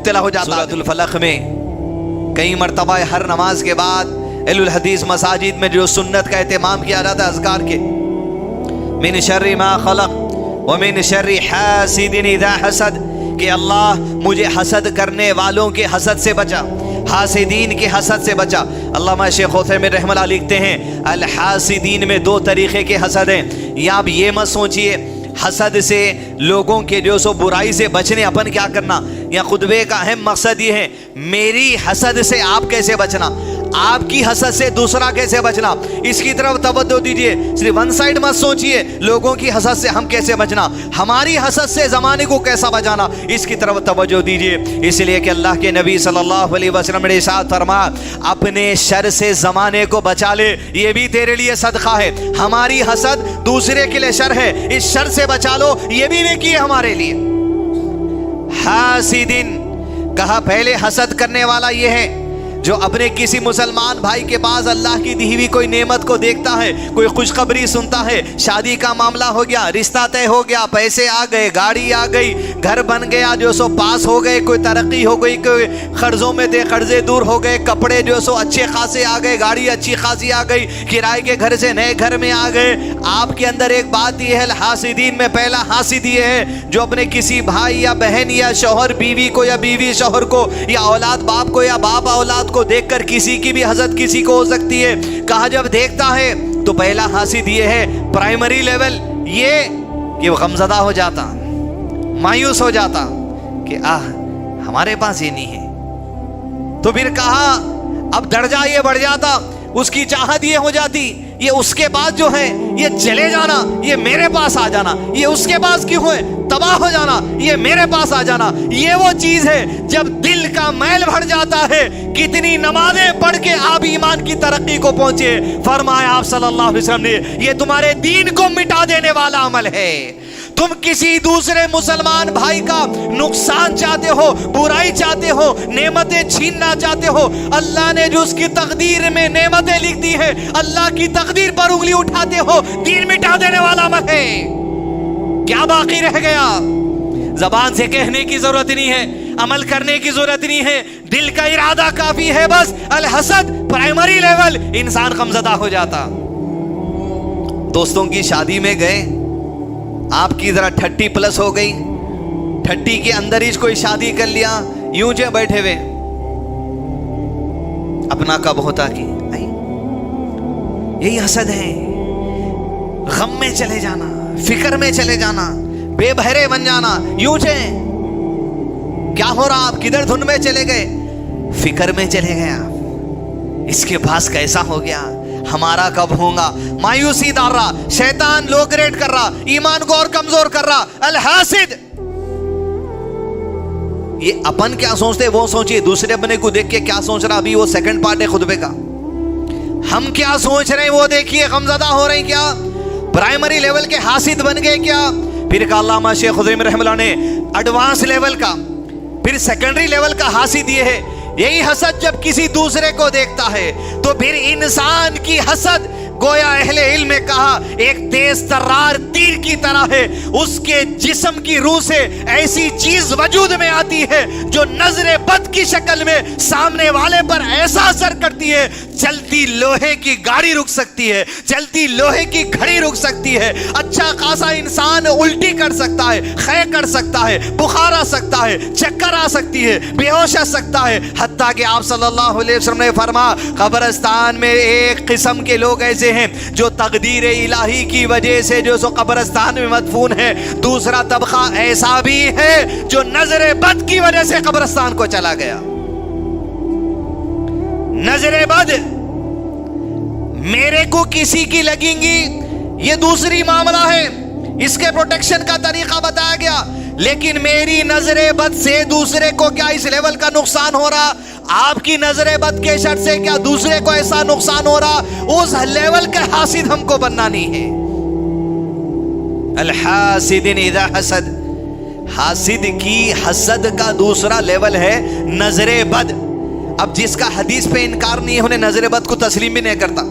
मुब्तला हो जाता। सूरतुल फलक में कई मरतबा हर नमाज के बाद अहलुल हदीस मसाजिद में जो सुन्नत का एहतमाम किया जाता है अज़कार के, मिन शर्रि मा खलक व मिन शर्रि हासिदिन इज़ा हसद, कि अल्लाह मुझे हसद करने वालों के हसद से बचा, हासिदीन के हसद से बचा। अल्लामा शेख उथैमीन रहमतुल्लाह लिखते हैं अल हासिदीन में दो तरीके के हसद हैं। या आप ये मत सोचिए हसद से लोगों के जो सो बुराई से बचने अपन क्या करना, या खुतबे का अहम मकसद ये है मेरी हसद से आप कैसे बचना, आपकी हसद से दूसरा कैसे बचना, इसकी तरफ तवज्जो दीजिए। सिर्फ वन साइड मत सोचिए लोगों की हसद से हम कैसे बचना, हमारी हसद से ज़माने को कैसा बचाना, इसकी तरफ तवज्जो दीजिए। इसलिए कि अल्लाह के नबी सल्लल्लाहु अलैहि वसल्लम ने इरशाद फरमाया अपने शर से ज़माने को बचा ले, ये भी तेरे लिए सदका है। हमारी हसद दूसरे के लिए शर है, इस शर से बचा लो, ये भी नेकी है हमारे लिए। हासिदिन कहा पहले हसद करने वाला ये है जो अपने किसी मुसलमान भाई के पास अल्लाह की दी हुई कोई नेमत को देखता है, कोई खुशखबरी सुनता है, शादी का मामला हो गया, रिश्ता तय हो गया, पैसे आ गए, गाड़ी आ गई, घर बन गया, जो सो पास हो गए, कोई तरक्की हो गई, कोई कर्जों में थे कर्जे दूर हो गए, कपड़े जो सो अच्छे खासे आ गए, गाड़ी अच्छी खासी आ गई, किराए के घर से नए घर में आ गए। आपके अंदर एक बात यह है, हासिदीन में पहला हासिद ये है जो अपने किसी भाई या बहन या शौहर बीवी को या बीवी शौहर को या औलाद बाप को या बाप औलाद को देखकर किसी की भी हसद किसी को हो सकती है। कहा जब देखता है तो पहला हासिद ये है प्राइमरी लेवल ये कि वो गमज़दा हो जाता, मायूस हो जाता कि हमारे पास ये नहीं है। तो फिर कहा अब दर्जा ये बढ़ जाता, उसकी चाहत ये हो जाती ये उसके पास जो है ये चले जाना, ये मेरे पास आ जाना, ये उसके पास क्यों है, तबाह हो जाना, ये मेरे पास आ जाना। ये वो चीज है जब दिल का मैल भर जाता है। कितनी नमाजें पढ़ के आप ईमान की तरक्की को पहुंचे, फरमाया आप सल्लल्लाहु अलैहि वसल्लम ने ये तुम्हारे दीन को मिटा देने वाला अमल है। तुम किसी दूसरे मुसलमान भाई का नुकसान चाहते हो, बुराई चाहते हो, नेमतें छीनना चाहते हो, अल्लाह ने जो उसकी तकदीर में नेमतें लिख दी है अल्लाह की तकदीर पर उंगली उठाते हो, दीन मिटा देने वाला अमल है। क्या बाकी रह गया? जबान से कहने की जरूरत नहीं है, अमल करने की जरूरत नहीं है, दिल का इरादा काफी है बस। अल हसद प्राइमरी लेवल, इंसान गमज़दा हो जाता। दोस्तों की शादी में गए, आपकी जरा 30+ हो गई, 30 के अंदर ही कोई शादी कर लिया, यूं जो बैठे हुए अपना कब होता कि यही हसद है। गम में चले जाना, फिक्र में चले जाना, बेबहरे बन जाना, यूं जे क्या हो रहा, आप किधर धुन में चले गए, फिक्र में चले गए आप, इसके पास कैसा हो गया, हमारा कब होगा, मायूसी डाल रहा, शैतान लो ग्रेड कर रहा, ईमान को और कमजोर कर रहा। अल हासिद, ये अपन क्या सोचते वो सोचिए, दूसरे अपने को देख के क्या सोच रहा, अभी वो सेकंड पार्ट है खुतबे का। हम क्या सोच रहे हैं वो देखिए, गमज़दा हो रहे हैं क्या, प्राइमरी लेवल के हासिद बन गए क्या। फिर का अल्लामा शेख उथैमीन रहमतुल्लाह ने एडवांस लेवल का, फिर सेकेंडरी लेवल का हासिद ये है, यही हसद जब किसी दूसरे को देखता है तो फिर इंसान की हसद गोया अहले इल्म ने कहा एक तेज तर्रार तीर की तरह है। उसके जिस्म की रूह से ऐसी चीज वजूद में आती है जो नजरे बद की शक्ल में सामने वाले पर ऐसा असर करती है, चलती लोहे की गाड़ी रुक सकती है, चलती लोहे की घड़ी रुक सकती है, अच्छा खासा इंसान उल्टी कर सकता है, खे कर सकता है, बुखार आ सकता है, चक्कर आ सकती है, बेहोश आ सकता है। हत्ता कि आप सल्लल्लाहु अलैहि वसल्लम ने फरमाया कब्रिस्तान में एक किस्म के लोग ऐसे हैं जो तकदीर इलाही की वजह से जो सो कब्रिस्तान में मदफून है, दूसरा तबका ऐसा भी है जो नजरे बद की वजह से कब्रिस्तान को चला गया। नजरे बद मेरे को किसी की लगेंगी ये दूसरी मामला है, इसके प्रोटेक्शन का तरीका बताया गया, लेकिन मेरी नजरे बद से दूसरे को क्या इस लेवल का नुकसान हो रहा, आपकी नजरे बद के शर से क्या दूसरे को ऐसा नुकसान हो रहा, उस लेवल का हासिद हमको बनना नहीं है। अल हासिदिन इज़ा हसद, हासिद की हसद का दूसरा लेवल है नजरे बद। अब जिसका हदीस पे इनकार नहीं है उन्हें नजरे बद को तस्लीम भी नहीं करता,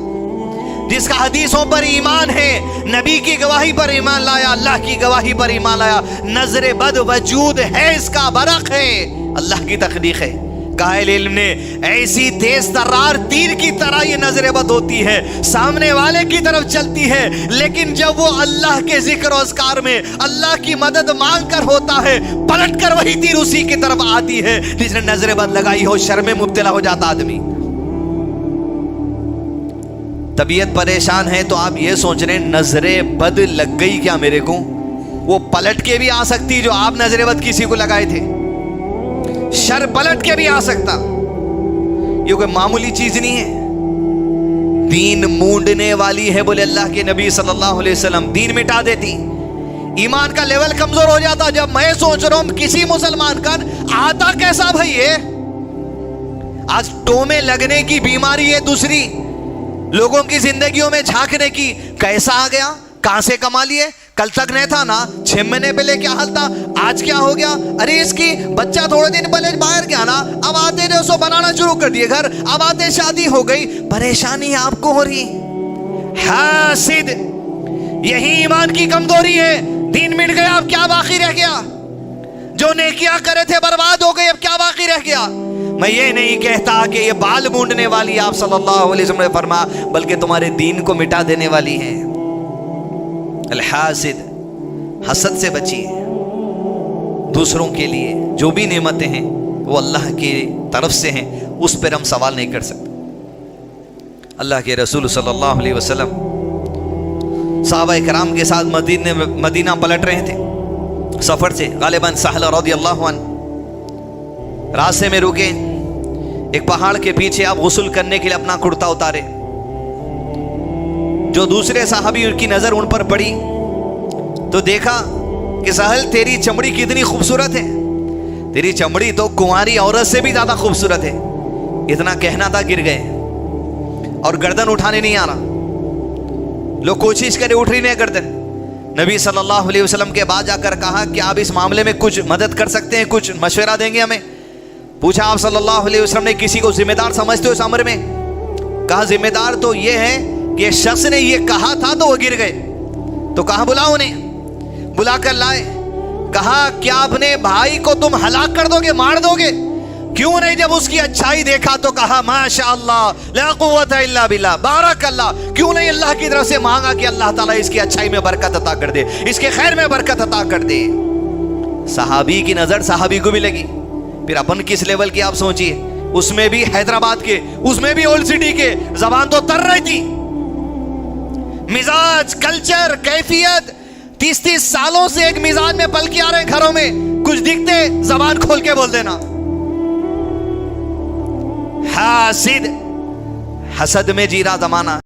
जिसका हदीसों पर ईमान है, नबी की गवाही पर ईमान लाया, अल्लाह की गवाही पर ईमान लाया, नजरे बद वजूद है, इसका बरक है, अल्लाह की तख्लीक है। कायल इल्म ने ऐसी तेज तर्रार तीर की तरह ये नजर बद होती है, सामने वाले की तरफ चलती है, लेकिन जब वो अल्लाह के जिक्र और अस्कार में अल्लाह की मदद मांग कर होता है, पलट कर वही तीर उसी की तरफ आती है जिसने नजर बद लगाई हो। शर्म में मुब्तला हो जाता आदमी। तबीयत परेशान है तो आप ये सोच रहे हैं नजरे बद लग गई क्या मेरे को? वो पलट के भी आ सकती जो आप नजरे बद किसी को लगाए थे, शर पलट के भी आ सकता। ये कोई मामूली चीज नहीं है। दीन मूंडने वाली है बोले अल्लाह के नबी सल्लल्लाहु अलैहि वसल्लम, दीन मिटा देती, ईमान का लेवल कमजोर हो जाता। जब मैं सोच रहा हूं किसी मुसलमान का आता कैसा भाई है, आज टोमे लगने की बीमारी है, दूसरी लोगों की जिंदगियों में झांकने की, कैसा आ गया, कहां से कमा लिए, कल तक नहीं था ना, 6 महीने पहले क्या हाल था, आज क्या हो गया, अरे इसकी बच्चा थोड़े दिन पहले बाहर गया ना, अब आते ने उसको बनाना शुरू कर दिए घर, अब आते शादी हो गई। परेशानी आपको हो रही। हासिद, यही ईमान की कमजोरी है। दीन मिट गया, अब क्या बाकी रह गया? जो नेकियां करे थे बर्बाद हो गई, अब क्या बाकी रह गया? मैं ये नहीं कहता कि ये बाल मूंडने वाली आप सल्लल्लाहु अलैहि वसल्लम ने फरमा, बल्कि तुम्हारे दीन को मिटा देने वाली है। अल-हासिद, हसद से बचिए। दूसरों के लिए जो भी नेमतें हैं वो अल्लाह की तरफ से हैं, उस पर हम सवाल नहीं कर सकते। अल्लाह के रसूल सल्लल्लाहु अलैहि वसल्लम सहाबा इकराम के साथ मदीना पलट रहे थे सफर से। गालिबन सहल रज़ियल्लाहु अन्हु रास्ते में रुके, एक पहाड़ के पीछे आप गुस्ल करने के लिए अपना कुर्ता उतारे। जो दूसरे साहबी की नजर उन पर पड़ी तो देखा कि सहल तेरी चमड़ी कितनी खूबसूरत है, तेरी चमड़ी तो कुंवारी औरत से भी ज्यादा खूबसूरत है। इतना कहना था, गिर गए और गर्दन उठाने नहीं आ रहा। लोग कोशिश करे, उठ रही नहीं गर्दन। नबी सल्लल्लाहु अलैहि वसल्लम के बाद जाकर कहा कि आप इस मामले में कुछ मदद कर सकते हैं, कुछ मशवरा देंगे हमें? पूछा आप सल्लल्लाहु अलैहि वसल्लम ने किसी को जिम्मेदार समझते हो इस अमर में? कहा जिम्मेदार तो ये है कि शख्स ने ये कहा था तो वो गिर गए, तो कहा बुलाओ उन्हें। बुलाकर लाए, कहा क्या अपने भाई को तुम हलाक कर दोगे, मार दोगे? क्यों नहीं, जब उसकी अच्छाई देखा तो कहा माशाअल्लाह ला कुव्वता इल्ला बिल्लाह, बारकल्लाह। क्यों नहीं अल्लाह की तरफ से मांगा कि अल्लाह ताला इसकी अच्छाई में बरकत अता कर दे, इसके खैर में बरकत अता कर दे। सहाबी की नजर सहाबी को भी लगी। फिर अपन किस लेवल की आप सोचिए, उसमें भी हैदराबाद के, उसमें भी ओल्ड सिटी के, जबान तो तर रही थी। मिजाज, कल्चर, कैफियत 30-30 सालों से एक मिजाज में पल के आ रहे हैं घरों में, कुछ दिखते जबान खोल के बोल देना। हासिद, हसद में जी रहा जमाना।